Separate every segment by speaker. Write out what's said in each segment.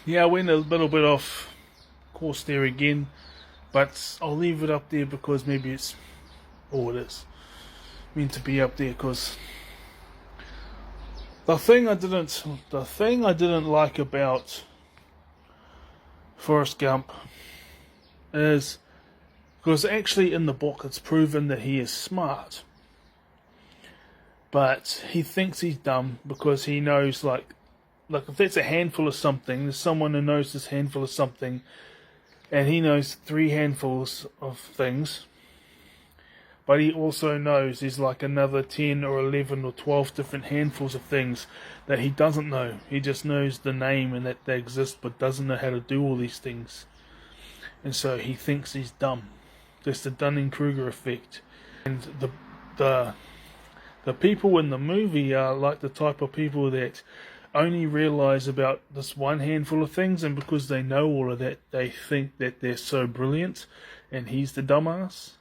Speaker 1: Yeah, I went a little bit off course there again, but I'll leave it up there because maybe it's all it is meant to be up there. Because the thing I didn't like about Forrest Gump is because actually in the book it's proven that he is smart, but he thinks he's dumb because he knows like if that's a handful of something, there's someone who knows this handful of something, and he knows 3 handfuls of things, but he also knows there's like another 10 or 11 or 12 different handfuls of things that he doesn't know. He just knows the name and that they exist, but doesn't know how to do all these things. And so he thinks he's dumb. That's the Dunning-Kruger effect. And the people in the movie are like the type of people that only realize about this one handful of things, and because they know all of that, they think that they're so brilliant, and he's the dumbass.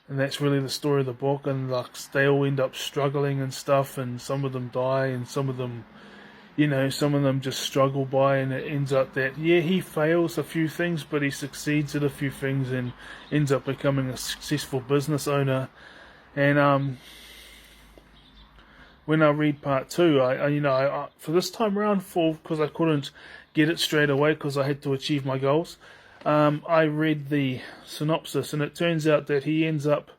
Speaker 1: And that's really the story of the book. And like they all end up struggling and stuff, and some of them die, and some of them, some of them just struggle by, and it ends up that he fails a few things, but he succeeds at a few things, and ends up becoming a successful business owner. And when I read part 2, I for this time around, because I couldn't get it straight away because I had to achieve my goals, I read the synopsis, and it turns out that he ends up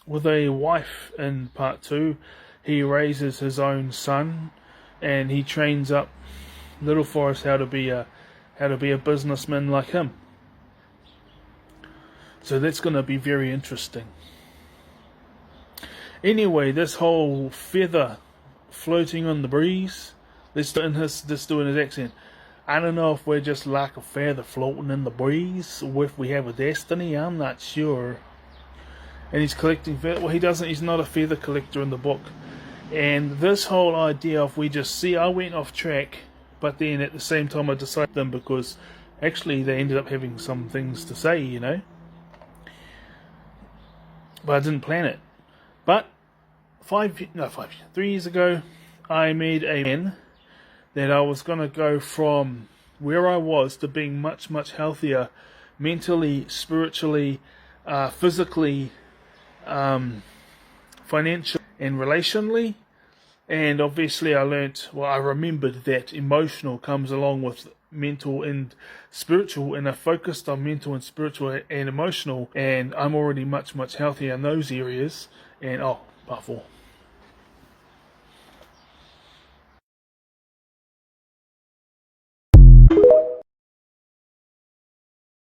Speaker 1: with a wife in part 2. He raises his own son, and he trains up little Forrest how to be a businessman like him. So that's going to be very interesting. Anyway, this whole feather floating on the breeze, let's do in his accent. I don't know if we're just like a feather floating in the breeze, or if we have a destiny. I'm not sure. And he's collecting feather. Well, he's not a feather collector in the book. And this whole idea of I went off track, but then at the same time I decided them because actually they ended up having some things to say, But I didn't plan it. But 3 years ago, I made a plan that I was going to go from where I was to being much, much healthier mentally, spiritually, physically, financially, and relationally. And obviously I remembered that emotional comes along with mental and spiritual, and I focused on mental and spiritual and emotional, and I'm already much, much healthier in those areas. And part 4.